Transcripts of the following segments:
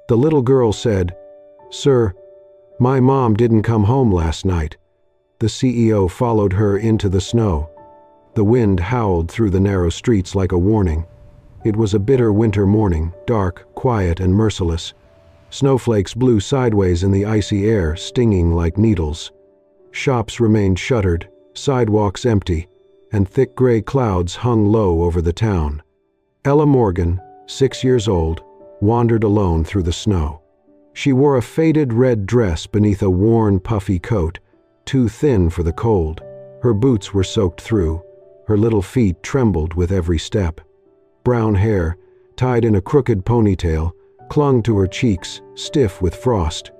The little girl said, "Sir, my mom didn't come home last night." The CEO followed her into the snow. The wind howled through the narrow streets like a warning. It was a bitter winter morning, dark, quiet, and merciless. Snowflakes blew sideways in the icy air, stinging like needles. Shops remained shuttered, sidewalks empty, and thick gray clouds hung low over the town. Ella Morgan, 6 years old, wandered alone through the snow. She wore a faded red dress beneath a worn, puffy coat, too thin for the cold. Her boots were soaked through. Her little feet trembled with every step. Brown hair, tied in a crooked ponytail, clung to her cheeks, stiff with frost.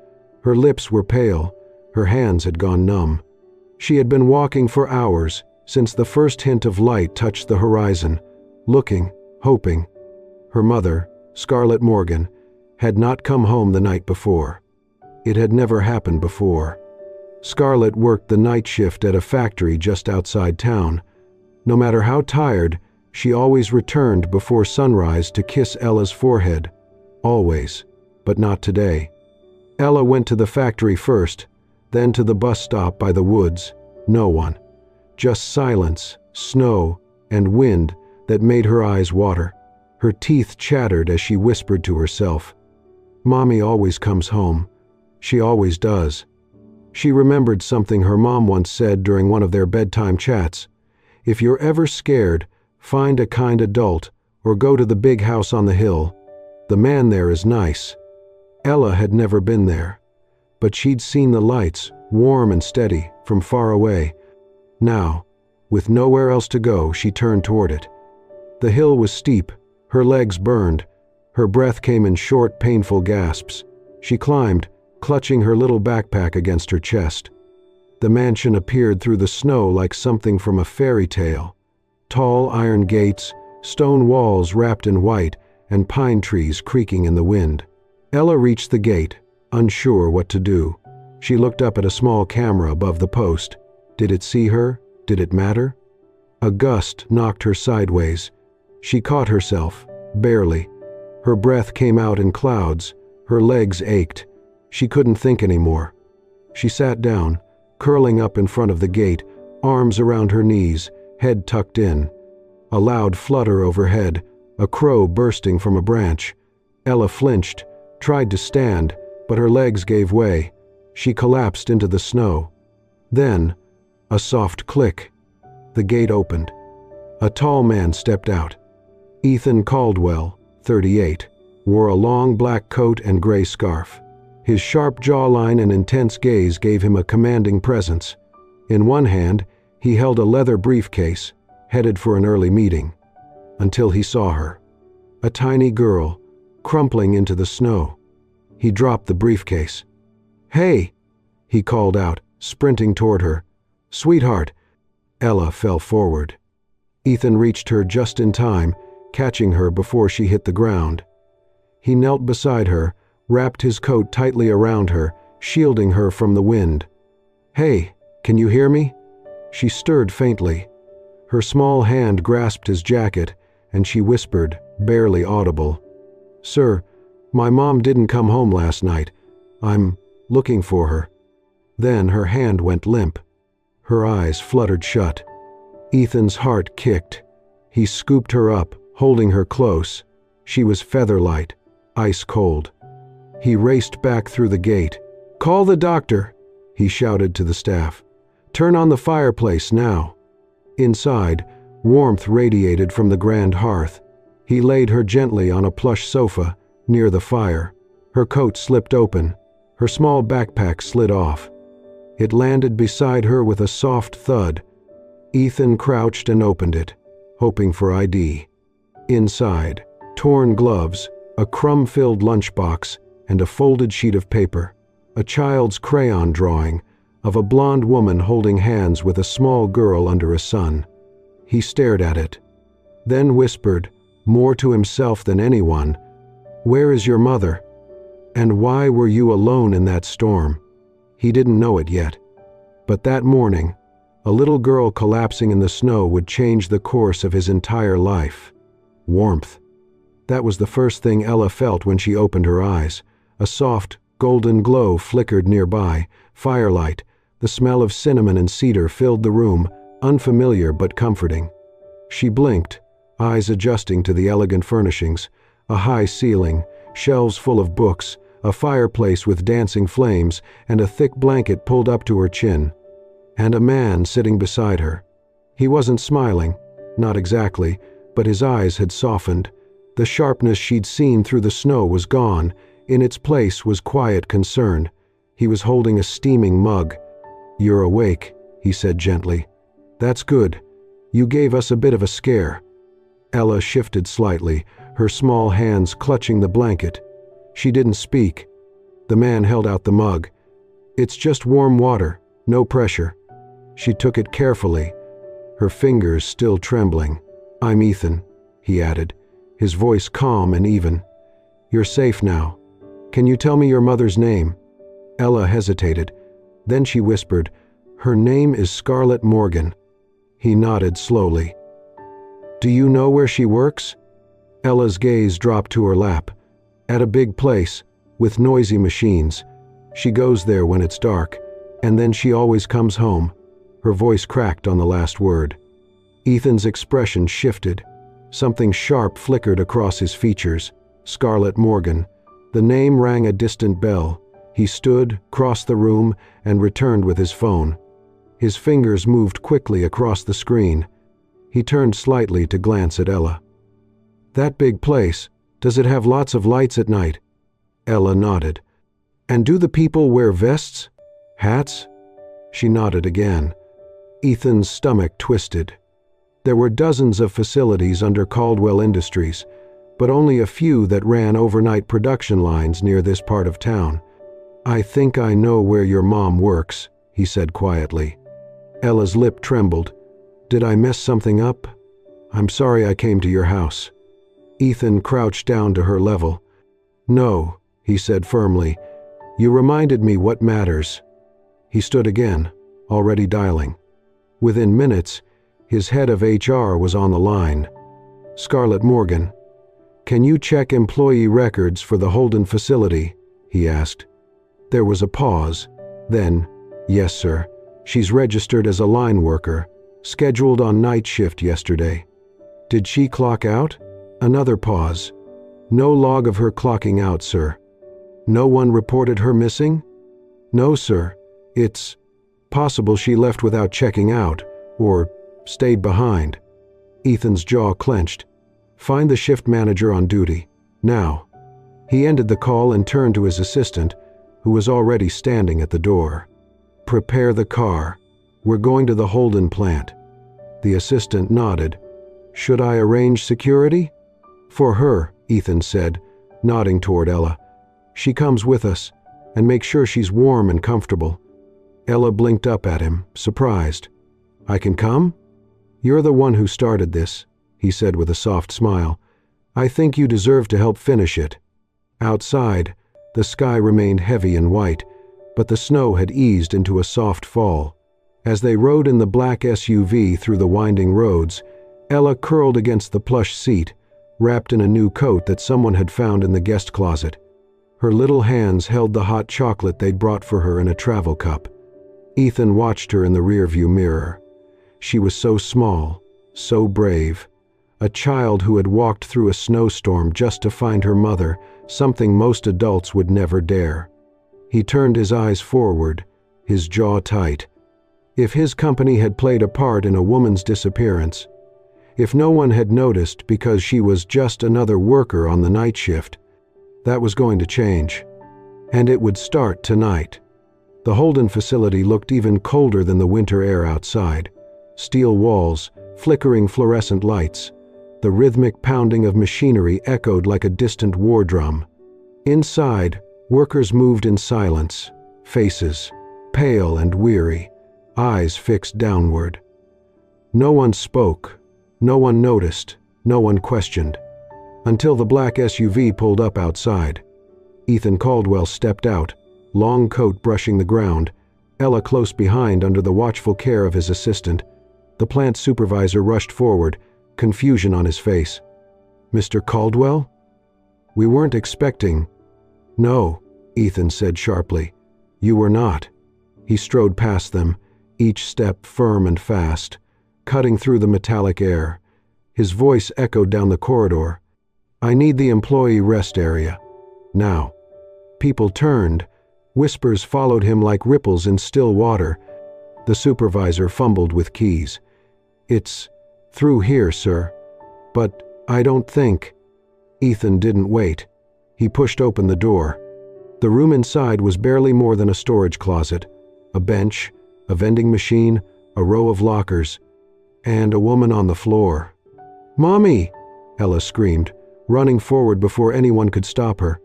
Her lips were pale. Her hands had gone numb. She had been walking for hours, since the first hint of light touched the horizon, looking, hoping. Her mother, Scarlett Morgan, had not come home the night before. It had never happened before. Scarlett worked the night shift at a factory just outside town. No matter how tired, she always returned before sunrise to kiss Ella's forehead. Always, but not today. Ella went to the factory first, then to the bus stop by the woods. No one. Just silence, snow, and wind that made her eyes water. Her teeth chattered as she whispered to herself, "Mommy always comes home. She always does." She remembered something her mom once said during one of their bedtime chats. "If you're ever scared, find a kind adult or go to the big house on the hill. The man there is nice." Ella had never been there, but she'd seen the lights, warm and steady, from far away. Now, with nowhere else to go, she turned toward it. The hill was steep, her legs burned, her breath came in short, painful gasps. She climbed, clutching her little backpack against her chest. The mansion appeared through the snow like something from a fairy tale. Tall iron gates, stone walls wrapped in white, and pine trees creaking in the wind. Ella reached the gate, unsure what to do. She looked up at a small camera above the post. Did it see her? Did it matter? A gust knocked her sideways. She caught herself, barely. Her breath came out in clouds. Her legs ached. She couldn't think anymore. She sat down, curling up in front of the gate, arms around her knees, head tucked in. A loud flutter overhead, a crow bursting from a branch. Ella flinched, tried to stand, but her legs gave way. She collapsed into the snow. Then, a soft click. The gate opened. A tall man stepped out. Ethan Caldwell, 38, wore a long black coat and gray scarf. His sharp jawline and intense gaze gave him a commanding presence. In one hand, he held a leather briefcase, headed for an early meeting. Until he saw her. A tiny girl, crumpling into the snow. He dropped the briefcase. "Hey!" he called out, sprinting toward her. "Sweetheart!" Ella fell forward. Ethan reached her just in time, catching her before she hit the ground. He knelt beside her, wrapped his coat tightly around her, shielding her from the wind. "Hey, can you hear me?" She stirred faintly. Her small hand grasped his jacket, and she whispered, barely audible, "Sir, my mom didn't come home last night. I'm looking for her." Then her hand went limp. Her eyes fluttered shut. Ethan's heart kicked. He scooped her up, holding her close. She was feather-light, ice cold. He raced back through the gate. "Call the doctor," he shouted to the staff. "Turn on the fireplace now." Inside, warmth radiated from the grand hearth. He laid her gently on a plush sofa near the fire. Her coat slipped open. Her small backpack slid off. It landed beside her with a soft thud. Ethan crouched and opened it, hoping for ID. Inside, torn gloves, a crumb-filled lunchbox, and a folded sheet of paper. A child's crayon drawing of a blonde woman holding hands with a small girl under a sun. He stared at it, then whispered, more to himself than anyone, "Where is your mother? And why were you alone in that storm?" He didn't know it yet. But that morning, a little girl collapsing in the snow would change the course of his entire life. Warmth. That was the first thing Ella felt when she opened her eyes. A soft, golden glow flickered nearby. Firelight, the smell of cinnamon and cedar filled the room, unfamiliar but comforting. She blinked, eyes adjusting to the elegant furnishings. A high ceiling, shelves full of books, a fireplace with dancing flames, and a thick blanket pulled up to her chin. And a man sitting beside her. He wasn't smiling, not exactly, but his eyes had softened. The sharpness she'd seen through the snow was gone. In its place was quiet concern. He was holding a steaming mug. "You're awake," he said gently. "That's good. You gave us a bit of a scare." Ella shifted slightly, her small hands clutching the blanket. She didn't speak. The man held out the mug. "It's just warm water, no pressure." She took it carefully, her fingers still trembling. "I'm Ethan," he added, his voice calm and even. "You're safe now. Can you tell me your mother's name?" Ella hesitated. Then she whispered, "Her name is Scarlett Morgan." He nodded slowly. "Do you know where she works?" Ella's gaze dropped to her lap. "At a big place, with noisy machines. She goes there when it's dark, and then she always comes home." Her voice cracked on the last word. Ethan's expression shifted. Something sharp flickered across his features. Scarlett Morgan. The name rang a distant bell. He stood, crossed the room, and returned with his phone. His fingers moved quickly across the screen. He turned slightly to glance at Ella. "That big place, does it have lots of lights at night?" Ella nodded. "And do the people wear vests? Hats?" She nodded again. Ethan's stomach twisted. There were dozens of facilities under Caldwell Industries, but only a few that ran overnight production lines near this part of town. "I think I know where your mom works," he said quietly. Ella's lip trembled. "Did I mess something up? I'm sorry I came to your house." Ethan crouched down to her level. "No," he said firmly. "You reminded me what matters." He stood again, already dialing. Within minutes, his head of HR was on the line. "Scarlett Morgan, can you check employee records for the Holden facility?" he asked. There was a pause. Then, "Yes, sir. She's registered as a line worker, scheduled on night shift yesterday." "Did she clock out?" Another pause. "No log of her clocking out, sir." "No one reported her missing?" "No, sir. It's possible she left without checking out, or stayed behind." Ethan's jaw clenched. "Find the shift manager on duty. Now." He ended the call and turned to his assistant, who was already standing at the door. "Prepare the car. We're going to the Holden plant." The assistant nodded. "Should I arrange security?" "For her," Ethan said, nodding toward Ella. "She comes with us, and make sure she's warm and comfortable." Ella blinked up at him, surprised. "I can come?" "You're the one who started this," he said with a soft smile. "I think you deserve to help finish it." Outside, the sky remained heavy and white, but the snow had eased into a soft fall. As they rode in the black SUV through the winding roads, Ella curled against the plush seat, wrapped in a new coat that someone had found in the guest closet. Her little hands held the hot chocolate they'd brought for her in a travel cup. Ethan watched her in the rearview mirror. She was so small, so brave. A child who had walked through a snowstorm just to find her mother, something most adults would never dare. He turned his eyes forward, his jaw tight. If his company had played a part in a woman's disappearance, if no one had noticed because she was just another worker on the night shift, that was going to change. And it would start tonight. The Holden facility looked even colder than the winter air outside. Steel walls, flickering fluorescent lights. The rhythmic pounding of machinery echoed like a distant war drum. Inside, workers moved in silence, faces, pale and weary, eyes fixed downward. No one spoke, no one noticed, no one questioned. Until the black SUV pulled up outside. Ethan Caldwell stepped out, long coat brushing the ground, Ella close behind under the watchful care of his assistant. The plant supervisor rushed forward, confusion on his face. "Mr. Caldwell? We weren't expecting—" "No," Ethan said sharply. You were not. He strode past them, each step firm and fast, cutting through the metallic air. His voice echoed down the corridor. I need the employee rest area. Now. People turned. Whispers followed him like ripples in still water. The supervisor fumbled with keys. It's through here, sir. But I don't think. Ethan didn't wait. He pushed open the door. The room inside was barely more than a storage closet. A bench, a vending machine, a row of lockers, and a woman on the floor. Mommy! Ella screamed, running forward before anyone could stop her.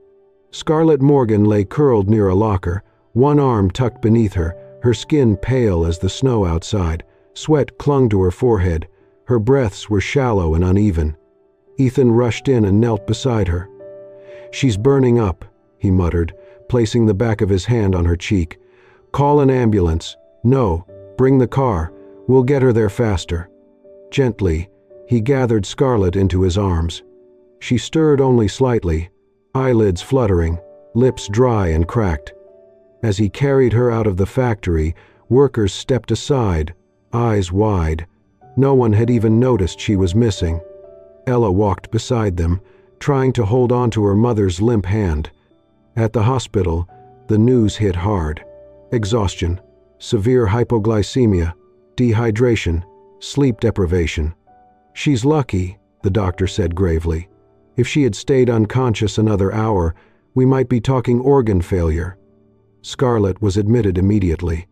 Scarlett Morgan lay curled near a locker, one arm tucked beneath her, her skin pale as the snow outside. Sweat clung to her forehead. Her breaths were shallow and uneven. Ethan rushed in and knelt beside her. She's burning up, he muttered, placing the back of his hand on her cheek. Call an ambulance. No, bring the car. We'll get her there faster. Gently, he gathered Scarlett into his arms. She stirred only slightly, eyelids fluttering, lips dry and cracked. As he carried her out of the factory, workers stepped aside, eyes wide. No one had even noticed she was missing. Ella walked beside them, trying to hold on to her mother's limp hand. At the hospital, the news hit hard. Exhaustion, severe hypoglycemia, dehydration, sleep deprivation. She's lucky, the doctor said gravely. If she had stayed unconscious another hour, we might be talking organ failure. Scarlett was admitted immediately.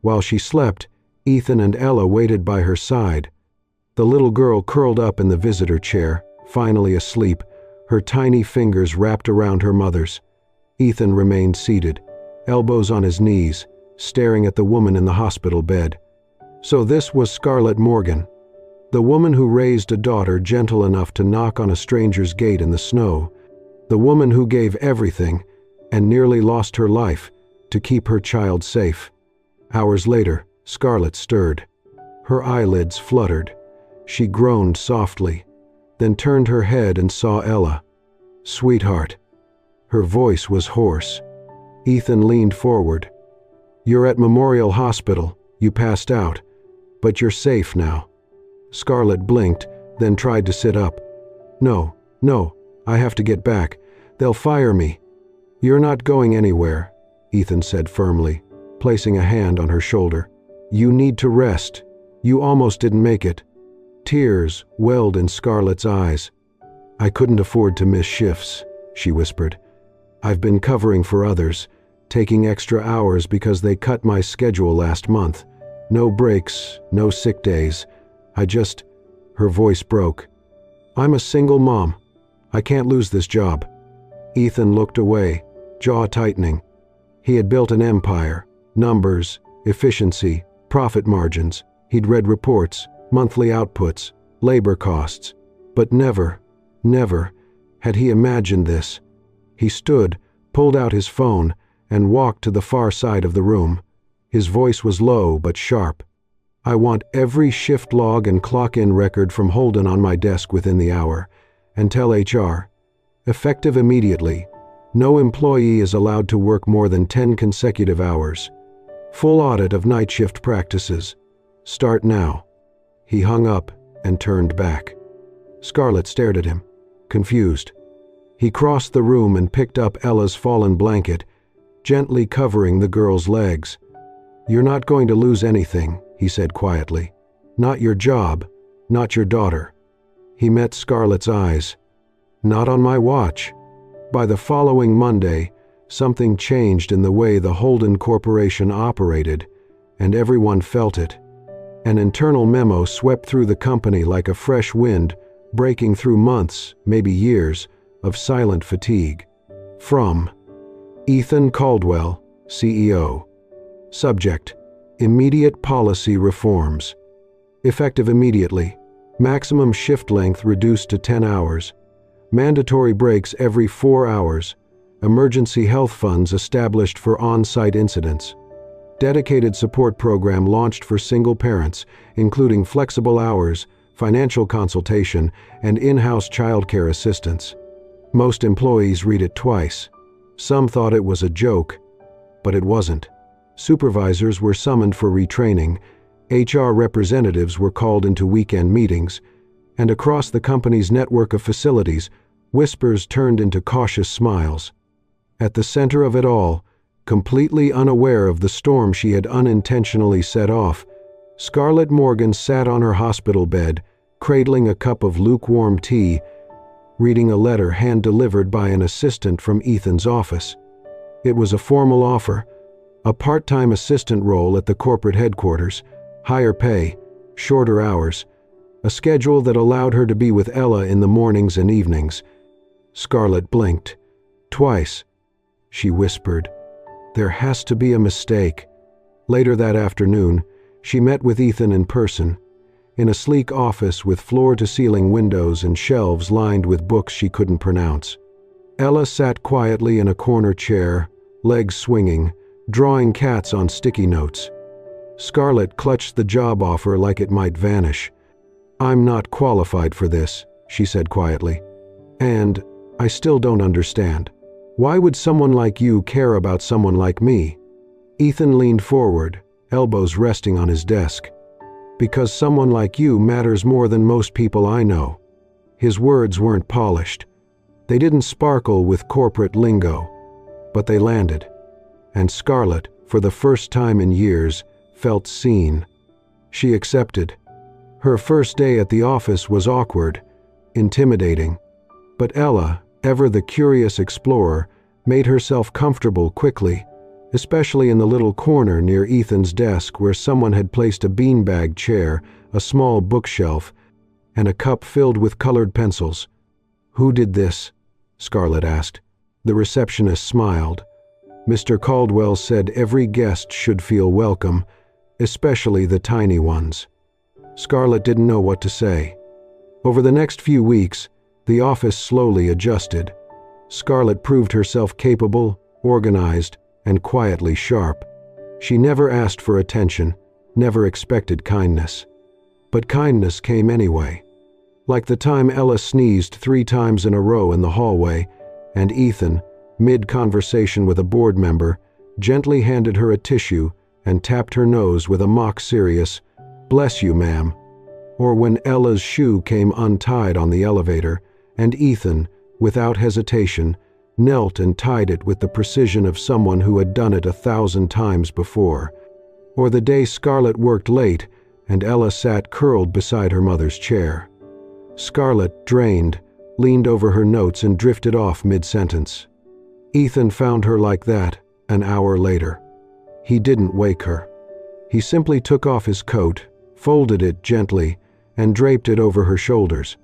While she slept, Ethan and Ella waited by her side. The little girl curled up in the visitor chair, finally asleep, her tiny fingers wrapped around her mother's. Ethan remained seated, elbows on his knees, staring at the woman in the hospital bed. So this was Scarlett Morgan, the woman who raised a daughter gentle enough to knock on a stranger's gate in the snow, the woman who gave everything and nearly lost her life to keep her child safe. Hours later, Scarlett stirred. Her eyelids fluttered. She groaned softly, then turned her head and saw Ella. Sweetheart. Her voice was hoarse. Ethan leaned forward. You're at Memorial Hospital. You passed out. But you're safe now. Scarlett blinked, then tried to sit up. No, I have to get back. They'll fire me. You're not going anywhere, Ethan said firmly, placing a hand on her shoulder. You need to rest. You almost didn't make it. Tears welled in Scarlett's eyes. I couldn't afford to miss shifts, she whispered. I've been covering for others, taking extra hours because they cut my schedule last month. No breaks, no sick days. Her voice broke. I'm a single mom. I can't lose this job. Ethan looked away, jaw tightening. He had built an empire, numbers, efficiency, profit margins. He'd read reports, monthly outputs, labor costs. But never had he imagined this. He stood, pulled out his phone, and walked to the far side of the room. His voice was low but sharp. I want every shift log and clock-in record from Holden on my desk within the hour. And tell HR, effective immediately, no employee is allowed to work more than 10 consecutive hours. Full audit of night shift practices. Start now. He hung up and turned back. Scarlett stared at him, confused. He crossed the room and picked up Ella's fallen blanket, gently covering the girl's legs. You're not going to lose anything, he said quietly. Not your job, not your daughter. He met Scarlett's eyes. Not on my watch. By the following Monday, something changed in the way the Holden Corporation operated, and everyone felt it. An internal memo swept through the company like a fresh wind, breaking through months, maybe years, of silent fatigue. From Ethan Caldwell, CEO. Subject: Immediate policy reforms. Effective immediately. Maximum shift length reduced to 10 hours. Mandatory breaks every 4 hours. Emergency health funds established for on-site incidents. Dedicated support program launched for single parents, including flexible hours, financial consultation, and in-house childcare assistance. Most employees read it twice. Some thought it was a joke, but it wasn't. Supervisors were summoned for retraining, HR representatives were called into weekend meetings, and across the company's network of facilities, whispers turned into cautious smiles. At the center of it all, completely unaware of the storm she had unintentionally set off, Scarlett Morgan sat on her hospital bed, cradling a cup of lukewarm tea, reading a letter hand-delivered by an assistant from Ethan's office. It was a formal offer, a part-time assistant role at the corporate headquarters, higher pay, shorter hours, a schedule that allowed her to be with Ella in the mornings and evenings. Scarlett blinked. Twice. She whispered, "There has to be a mistake." Later that afternoon, she met with Ethan in person, in a sleek office with floor-to-ceiling windows and shelves lined with books she couldn't pronounce. Ella sat quietly in a corner chair, legs swinging, drawing cats on sticky notes. Scarlett clutched the job offer like it might vanish. "I'm not qualified for this," she said quietly. "And I still don't understand. Why would someone like you care about someone like me?" Ethan leaned forward, elbows resting on his desk. "Because someone like you matters more than most people I know." His words weren't polished. They didn't sparkle with corporate lingo, but they landed. And Scarlett, for the first time in years, felt seen. She accepted. Her first day at the office was awkward, intimidating, but Ella, ever the curious explorer, made herself comfortable quickly, especially in the little corner near Ethan's desk where someone had placed a beanbag chair, a small bookshelf, and a cup filled with colored pencils. "Who did this?" Scarlett asked. The receptionist smiled. "Mr. Caldwell said every guest should feel welcome, especially the tiny ones." Scarlett didn't know what to say. Over the next few weeks, the office slowly adjusted. Scarlett proved herself capable, organized, and quietly sharp. She never asked for attention, never expected kindness. But kindness came anyway. Like the time Ella sneezed 3 times in a row in the hallway, and Ethan, mid-conversation with a board member, gently handed her a tissue and tapped her nose with a mock-serious, "Bless you, ma'am." Or when Ella's shoe came untied on the elevator, and Ethan, without hesitation, knelt and tied it with the precision of someone who had done it 1,000 times before. Or the day Scarlett worked late and Ella sat curled beside her mother's chair. Scarlett, drained, leaned over her notes and drifted off mid-sentence. Ethan found her like that an hour later. He didn't wake her. He simply took off his coat, folded it gently, and draped it over her shoulders.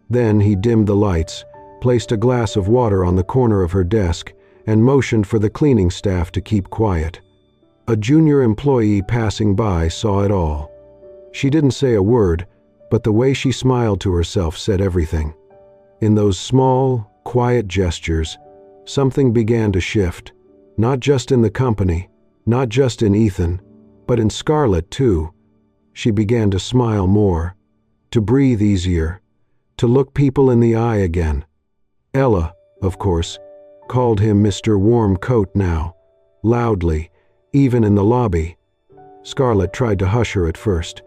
Then he dimmed the lights, placed a glass of water on the corner of her desk, and motioned for the cleaning staff to keep quiet. A junior employee passing by saw it all. She didn't say a word, but the way she smiled to herself said everything. In those small, quiet gestures, something began to shift, not just in the company, not just in Ethan, but in Scarlett too. She began to smile more, to breathe easier, to look people in the eye again. Ella, of course, called him Mr. Warm Coat now, loudly, even in the lobby. Scarlett tried to hush her at first,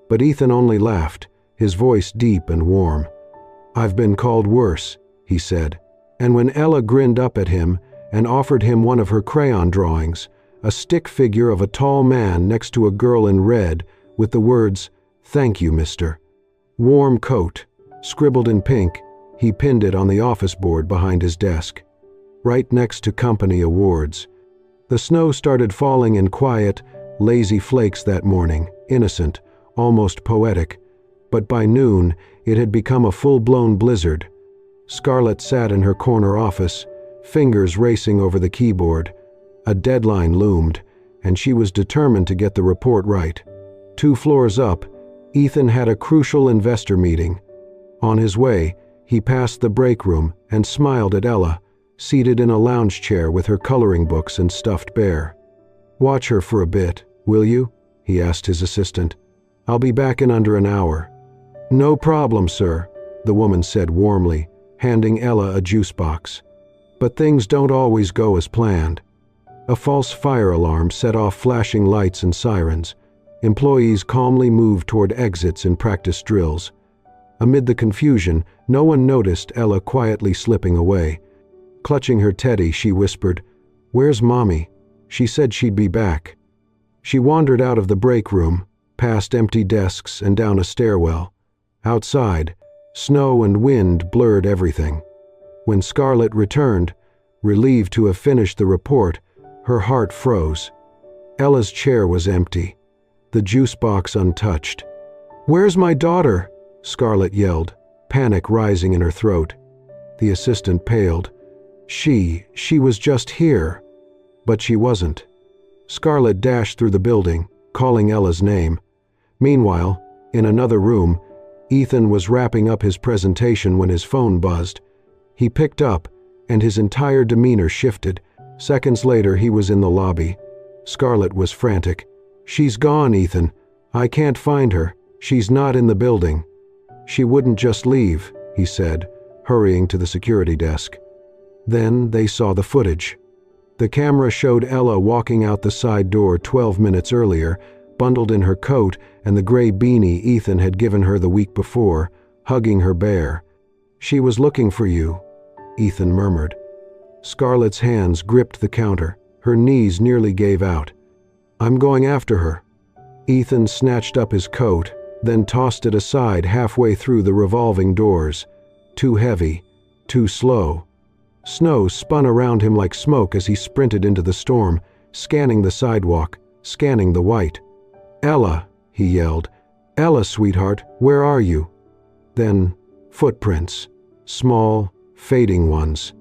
but Ethan only laughed, his voice deep and warm. "I've been called worse," he said, and when Ella grinned up at him and offered him one of her crayon drawings, a stick figure of a tall man next to a girl in red with the words, "Thank you, Mr. Warm Coat," scribbled in pink, he pinned it on the office board behind his desk, right next to company awards. The snow started falling in quiet, lazy flakes that morning, innocent, almost poetic, but by noon it had become a full-blown blizzard. Scarlett sat in her corner office, fingers racing over the keyboard. A deadline loomed, and she was determined to get the report right. 2 floors up, Ethan had a crucial investor meeting. On his way, he passed the break room and smiled at Ella, seated in a lounge chair with her coloring books and stuffed bear. "Watch her for a bit, will you?" he asked his assistant. "I'll be back in under an hour." "No problem, sir," the woman said warmly, handing Ella a juice box. But things don't always go as planned. A false fire alarm set off flashing lights and sirens. Employees calmly moved toward exits in practice drills. Amid the confusion, no one noticed Ella quietly slipping away. Clutching her teddy, she whispered, "Where's Mommy? She said she'd be back." She wandered out of the break room, past empty desks and down a stairwell. Outside, snow and wind blurred everything. When Scarlett returned, relieved to have finished the report, her heart froze. Ella's chair was empty, the juice box untouched. "Where's my daughter?" Scarlett yelled, panic rising in her throat. The assistant paled. She was just here." But she wasn't. Scarlett dashed through the building, calling Ella's name. Meanwhile, in another room, Ethan was wrapping up his presentation when his phone buzzed. He picked up, and his entire demeanor shifted. Seconds later, he was in the lobby. Scarlett was frantic. "She's gone, Ethan. I can't find her. She's not in the building." "She wouldn't just leave," he said, hurrying to the security desk. Then they saw the footage. The camera showed Ella walking out the side door 12 minutes earlier, bundled in her coat and the gray beanie Ethan had given her the week before, hugging her bear. "She was looking for you," Ethan murmured. Scarlett's hands gripped the counter. Her knees nearly gave out. "I'm going after her." Ethan snatched up his coat, then tossed it aside halfway through the revolving doors. Too heavy, too slow. Snow spun around him like smoke as he sprinted into the storm, scanning the sidewalk, scanning the white. "Ella," he yelled. "Ella, sweetheart, where are you?" Then, footprints. Small, fading ones.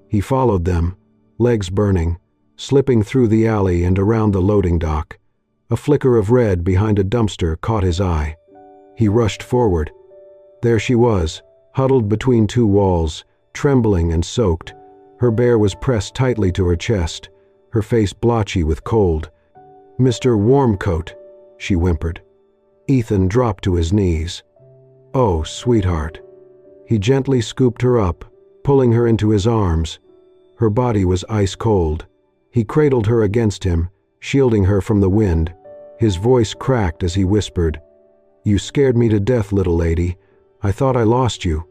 He followed them, legs burning, slipping through the alley and around the loading dock. A flicker of red behind a dumpster caught his eye. He rushed forward. There she was, huddled between two walls, trembling and soaked. Her bear was pressed tightly to her chest, her face blotchy with cold. "Mr. Warmcoat," she whimpered. Ethan dropped to his knees. "Oh, sweetheart." He gently scooped her up, pulling her into his arms. Her body was ice cold. He cradled her against him, shielding her from the wind. His voice cracked as he whispered, "You scared me to death, little lady. I thought I lost you."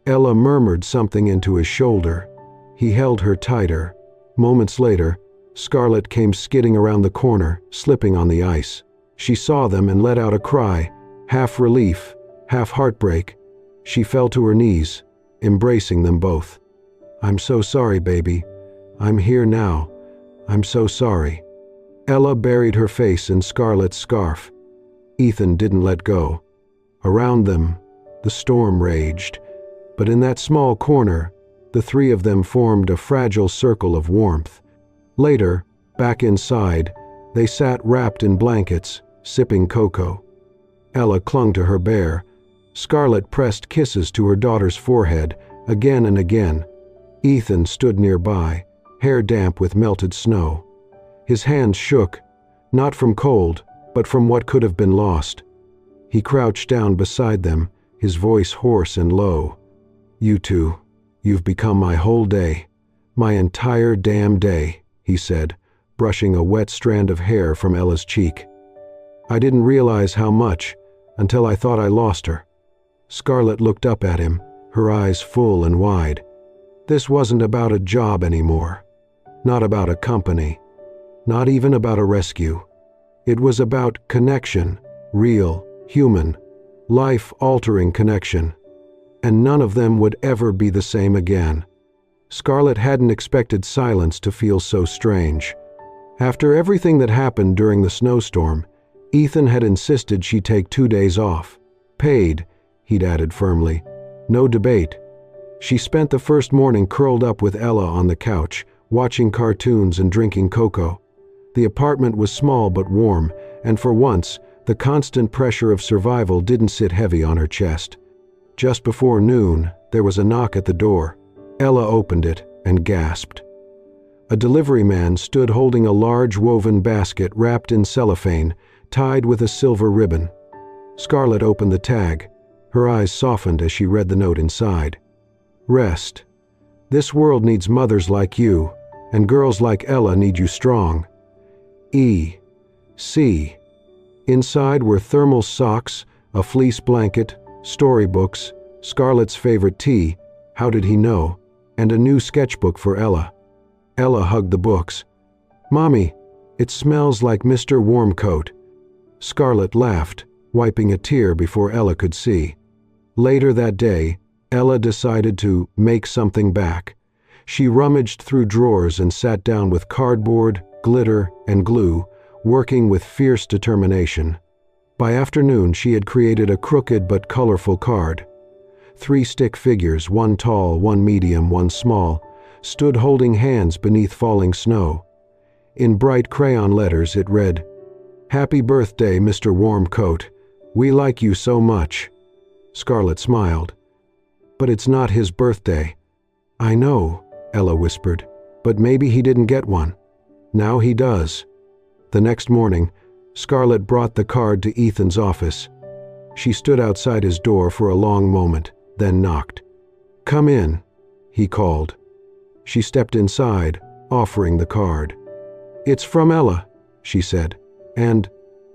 Ella murmured something into his shoulder. He held her tighter. Moments later, Scarlett came skidding around the corner, slipping on the ice. She saw them and let out a cry, half relief, half heartbreak. She fell to her knees, embracing them both. "I'm so sorry, baby. I'm here now. I'm so sorry." Ella buried her face in Scarlett's scarf. Ethan didn't let go. Around them, the storm raged. But in that small corner, the three of them formed a fragile circle of warmth. Later, back inside, they sat wrapped in blankets, sipping cocoa. Ella clung to her bear. Scarlett pressed kisses to her daughter's forehead, again and again. Ethan stood nearby, hair damp with melted snow. His hands shook, not from cold, but from what could have been lost. He crouched down beside them, his voice hoarse and low. "You two, you've become my whole day, my entire damn day," he said, brushing a wet strand of hair from Ella's cheek. "I didn't realize how much until I thought I lost her." Scarlett looked up at him, her eyes full and wide. This wasn't about a job anymore, not about a company, not even about a rescue. It was about connection, real, human, life-altering connection. And none of them would ever be the same again. Scarlett hadn't expected silence to feel so strange. After everything that happened during the snowstorm, Ethan had insisted she take 2 days off. Paid, he'd added firmly. No debate. She spent the first morning curled up with Ella on the couch, watching cartoons and drinking cocoa. The apartment was small but warm, and for once, the constant pressure of survival didn't sit heavy on her chest. Just before noon, there was a knock at the door. Ella opened it and gasped. A delivery man stood holding a large woven basket wrapped in cellophane, tied with a silver ribbon. Scarlett opened the tag. Her eyes softened as she read the note inside. Rest. This world needs mothers like you, and girls like Ella need you strong. E. C. Inside were thermal socks, a fleece blanket, storybooks, Scarlett's favorite tea, how did he know, and a new sketchbook for Ella. Ella hugged the books. "Mommy, it smells like Mr. Warmcoat." Scarlett laughed, wiping a tear before Ella could see. Later that day, Ella decided to make something back. She rummaged through drawers and sat down with cardboard, glitter, and glue, working with fierce determination. By afternoon, she had created a crooked but colorful card. 3 stick figures, one tall, one medium, one small, stood holding hands beneath falling snow. In bright crayon letters it read, "Happy birthday, Mr. Warmcoat. We like you so much." Scarlett smiled. "But it's not his birthday." "I know," Ella whispered, "but maybe he didn't get one. Now he does." The next morning, Scarlett brought the card to Ethan's office. She stood outside his door for a long moment, then knocked. "Come in," he called. She stepped inside, offering the card. "It's from Ella," she said, "and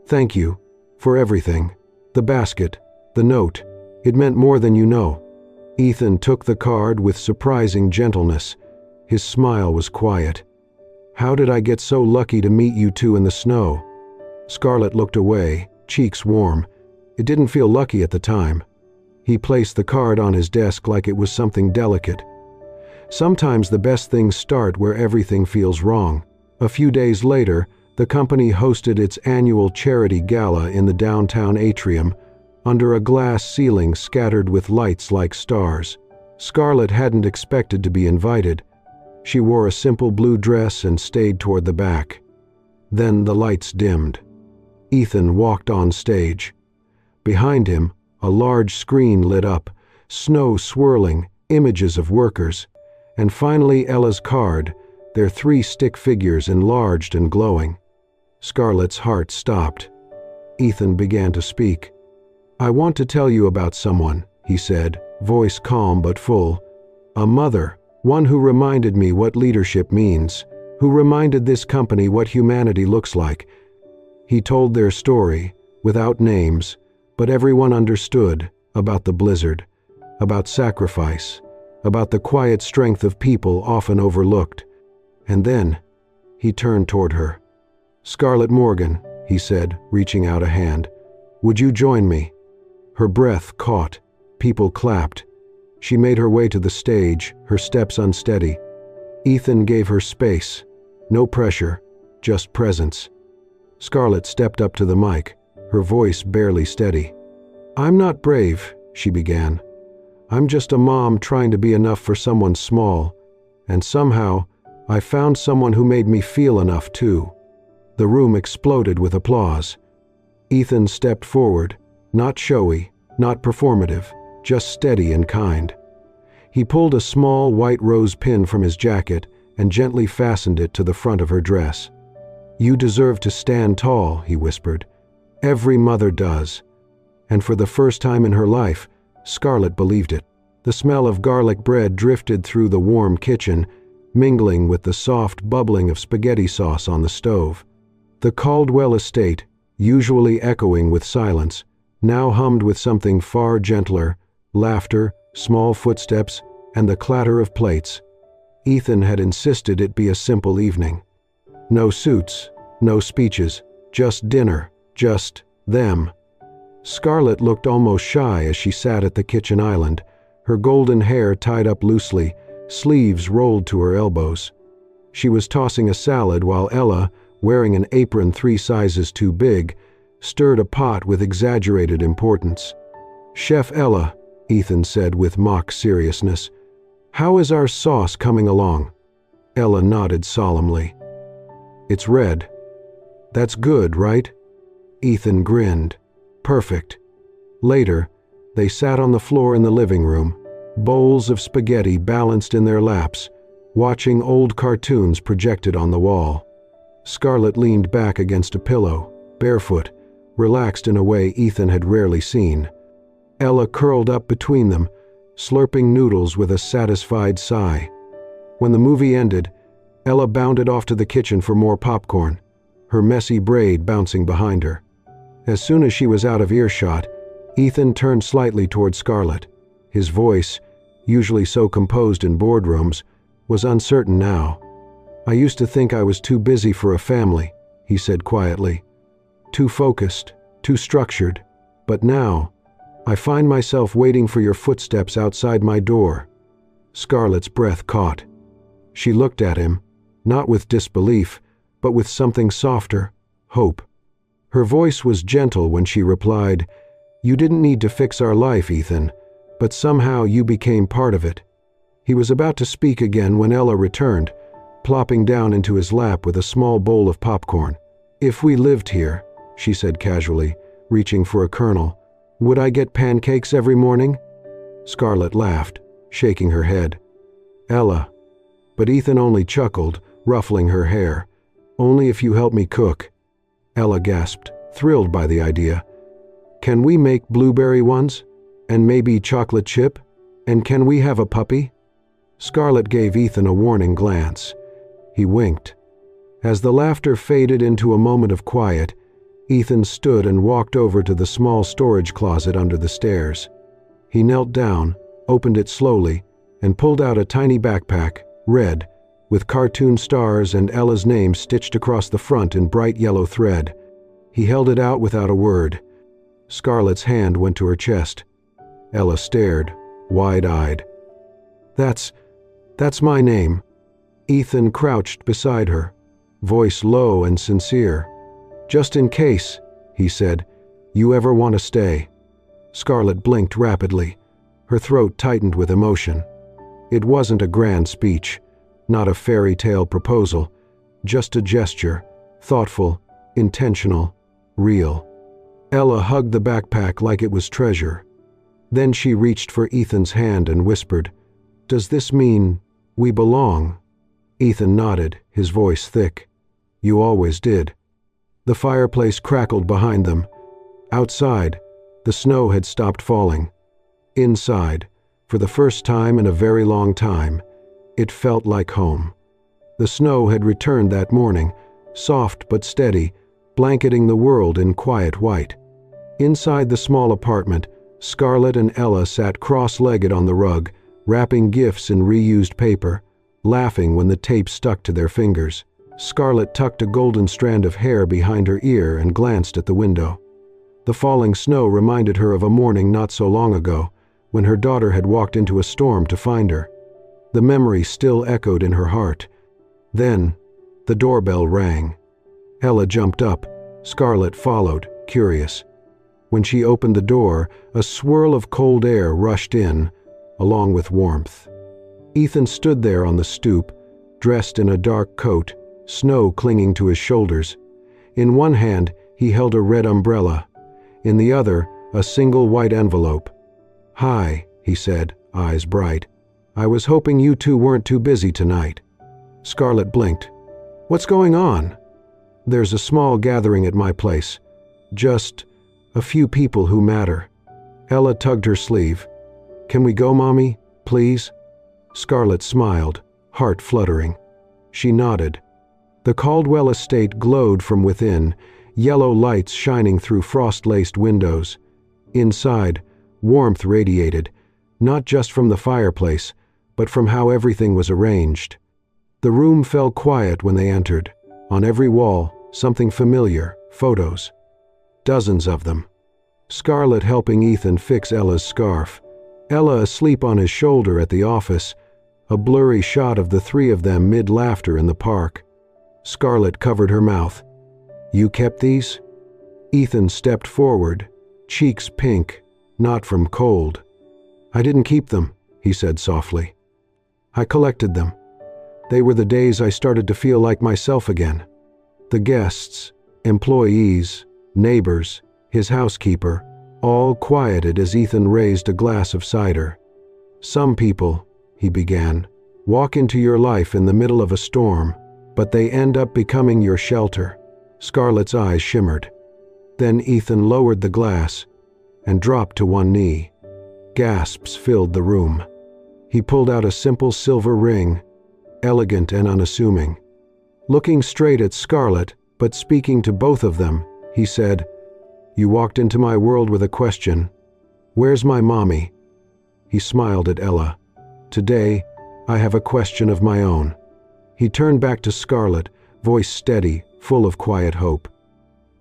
thank you for everything. The basket, the note, it meant more than you know." Ethan took the card with surprising gentleness. His smile was quiet. "How did I get so lucky to meet you two in the snow?" Scarlett looked away, cheeks warm. It didn't feel lucky at the time. He placed the card on his desk like it was something delicate. Sometimes the best things start where everything feels wrong. A few days later, the company hosted its annual charity gala in the downtown atrium, under a glass ceiling scattered with lights like stars. Scarlett hadn't expected to be invited. She wore a simple blue dress and stayed toward the back. Then the lights dimmed. Ethan walked on stage. Behind him, a large screen lit up, snow swirling, images of workers, and finally Ella's card, their 3 stick figures enlarged and glowing. Scarlett's heart stopped. Ethan began to speak. "I want to tell you about someone," he said, voice calm but full. "A mother, one who reminded me what leadership means, who reminded this company what humanity looks like." He told their story, without names, but everyone understood, about the blizzard, about sacrifice, about the quiet strength of people often overlooked. And then, he turned toward her. "Scarlett Morgan," he said, reaching out a hand, "would you join me?" Her breath caught. People clapped. She made her way to the stage, her steps unsteady. Ethan gave her space. No pressure, just presence. Scarlett stepped up to the mic, her voice barely steady. "I'm not brave," she began. "I'm just a mom trying to be enough for someone small. And somehow, I found someone who made me feel enough too." The room exploded with applause. Ethan stepped forward, not showy, not performative, just steady and kind. He pulled a small white rose pin from his jacket and gently fastened it to the front of her dress. "You deserve to stand tall," he whispered. "Every mother does." And for the first time in her life, Scarlett believed it. The smell of garlic bread drifted through the warm kitchen, mingling with the soft bubbling of spaghetti sauce on the stove. The Caldwell estate, usually echoing with silence, now hummed with something far gentler, laughter, small footsteps, and the clatter of plates. Ethan had insisted it be a simple evening. No suits, no speeches, just dinner, just them. Scarlett looked almost shy as she sat at the kitchen island, her golden hair tied up loosely, sleeves rolled to her elbows. She was tossing a salad while Ella, wearing an apron 3 sizes too big, stirred a pot with exaggerated importance. "Chef Ella," Ethan said with mock seriousness, "how is our sauce coming along?" Ella nodded solemnly. "It's red." "That's good, right?" Ethan grinned. "Perfect." Later, they sat on the floor in the living room, bowls of spaghetti balanced in their laps, watching old cartoons projected on the wall. Scarlett leaned back against a pillow, barefoot, relaxed in a way Ethan had rarely seen. Ella curled up between them, slurping noodles with a satisfied sigh. When the movie ended, Ella bounded off to the kitchen for more popcorn, her messy braid bouncing behind her. As soon as she was out of earshot, Ethan turned slightly toward Scarlett. His voice, usually so composed in boardrooms, was uncertain now. "I used to think I was too busy for a family," he said quietly. "Too focused, too structured. But now, I find myself waiting for your footsteps outside my door." Scarlett's breath caught. She looked at him, not with disbelief, but with something softer, hope. Her voice was gentle when she replied, "You didn't need to fix our life, Ethan, but somehow you became part of it." He was about to speak again when Ella returned, plopping down into his lap with a small bowl of popcorn. "If we lived here," she said casually, reaching for a kernel, "would I get pancakes every morning?" Scarlett laughed, shaking her head. "Ella." But Ethan only chuckled, ruffling her hair. "Only if you help me cook." Ella gasped, thrilled by the idea. "Can we make blueberry ones? And maybe chocolate chip? And can we have a puppy?" Scarlett gave Ethan a warning glance. He winked. As the laughter faded into a moment of quiet, Ethan stood and walked over to the small storage closet under the stairs. He knelt down, opened it slowly, and pulled out a tiny backpack, red, with cartoon stars and Ella's name stitched across the front in bright yellow thread. He held it out without a word. Scarlett's hand went to her chest. Ella stared, wide-eyed. That's my name." Ethan crouched beside her, voice low and sincere. "Just in case," he said, "you ever want to stay." Scarlett blinked rapidly. Her throat tightened with emotion. It wasn't a grand speech, not a fairy tale proposal, just a gesture, thoughtful, intentional, real. Ella hugged the backpack like it was treasure. Then she reached for Ethan's hand and whispered, "Does this mean we belong?" Ethan nodded, his voice thick. "You always did." The fireplace crackled behind them. Outside, the snow had stopped falling. Inside, for the first time in a very long time, it felt like home. The snow had returned that morning, soft but steady, blanketing the world in quiet white. Inside the small apartment, Scarlett and Ella sat cross-legged on the rug, wrapping gifts in reused paper, laughing when the tape stuck to their fingers. Scarlett tucked a golden strand of hair behind her ear and glanced at the window. The falling snow reminded her of a morning not so long ago, when her daughter had walked into a storm to find her. The memory still echoed in her heart. Then, the doorbell rang. Ella jumped up. Scarlett followed, curious. When she opened the door, a swirl of cold air rushed in, along with warmth. Ethan stood there on the stoop, dressed in a dark coat, snow clinging to his shoulders. In one hand, he held a red umbrella. In the other, a single white envelope. "Hi," he said, eyes bright. "I was hoping you two weren't too busy tonight." Scarlett blinked. "What's going on?" "There's a small gathering at my place. Just a few people who matter." Ella tugged her sleeve. "Can we go, Mommy? Please?" Scarlett smiled, heart fluttering. She nodded. The Caldwell estate glowed from within, yellow lights shining through frost-laced windows. Inside, warmth radiated, not just from the fireplace, but from how everything was arranged. The room fell quiet when they entered. On every wall, something familiar, photos. Dozens of them. Scarlett helping Ethan fix Ella's scarf. Ella asleep on his shoulder at the office, a blurry shot of the three of them mid-laughter in the park. Scarlett covered her mouth. "You kept these?" Ethan stepped forward, cheeks pink, not from cold. "I didn't keep them," he said softly. "I collected them. They were the days I started to feel like myself again. The guests, employees, neighbors, his housekeeper, all quieted as Ethan raised a glass of cider. Some people," he began, "walk into your life in the middle of a storm, but they end up becoming your shelter." Scarlett's eyes shimmered. Then Ethan lowered the glass and dropped to one knee. Gasps filled the room. He pulled out a simple silver ring. elegant and unassuming. Looking straight at Scarlett, but speaking to both of them, he said, "You walked into my world with a question. Where's my mommy?" He smiled at Ella. "Today, I have a question of my own." He turned back to Scarlett, voice steady, full of quiet hope.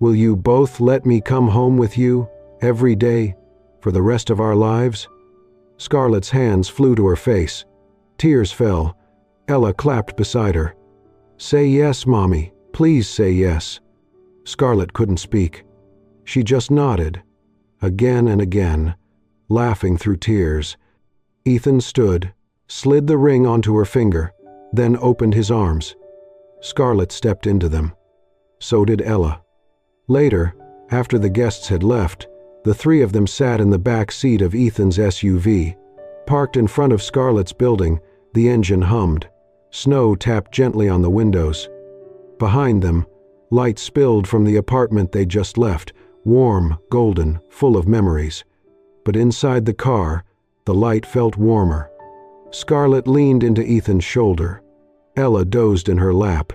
"Will you both let me come home with you, every day, for the rest of our lives?" Scarlett's hands flew to her face. Tears fell. Ella clapped beside her. "Say yes, Mommy. Please say yes." Scarlett couldn't speak. She just nodded, again and again, laughing through tears. Ethan stood, slid the ring onto her finger, then opened his arms. Scarlett stepped into them. So did Ella. Later, after the guests had left, the three of them sat in the back seat of Ethan's SUV. Parked in front of Scarlett's building, the engine hummed. Snow tapped gently on the windows. Behind them, light spilled from the apartment they'd just left, warm, golden, full of memories. But inside the car, the light felt warmer. Scarlett leaned into Ethan's shoulder. Ella dozed in her lap.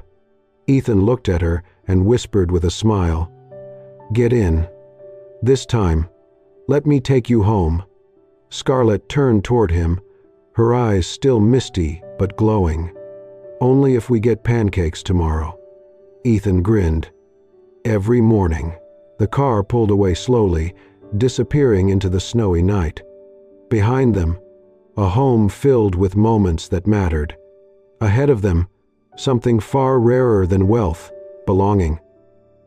Ethan looked at her and whispered with a smile, "Get in. This time, let me take you home." Scarlett turned toward him, her eyes still misty but glowing. "Only if we get pancakes tomorrow." Ethan grinned. Every morning, the car pulled away slowly, disappearing into the snowy night. Behind them, a home filled with moments that mattered. Ahead of them, something far rarer than wealth, belonging.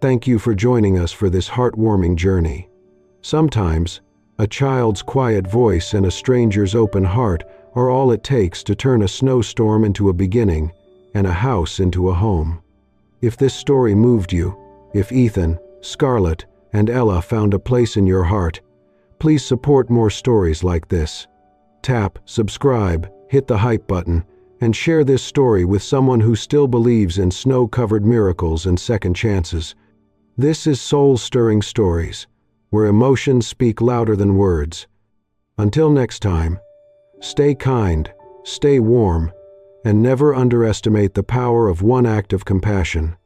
Thank you for joining us for this heartwarming journey. Sometimes, a child's quiet voice and a stranger's open heart are all it takes to turn a snowstorm into a beginning and a house into a home. If this story moved you, if Ethan, Scarlett, and Ella found a place in your heart, please support more stories like this. Tap, subscribe, hit the hype button, and share this story with someone who still believes in snow-covered miracles and second chances. This is Soul-Stirring Stories, where emotions speak louder than words. Until next time, stay kind, stay warm, and never underestimate the power of one act of compassion.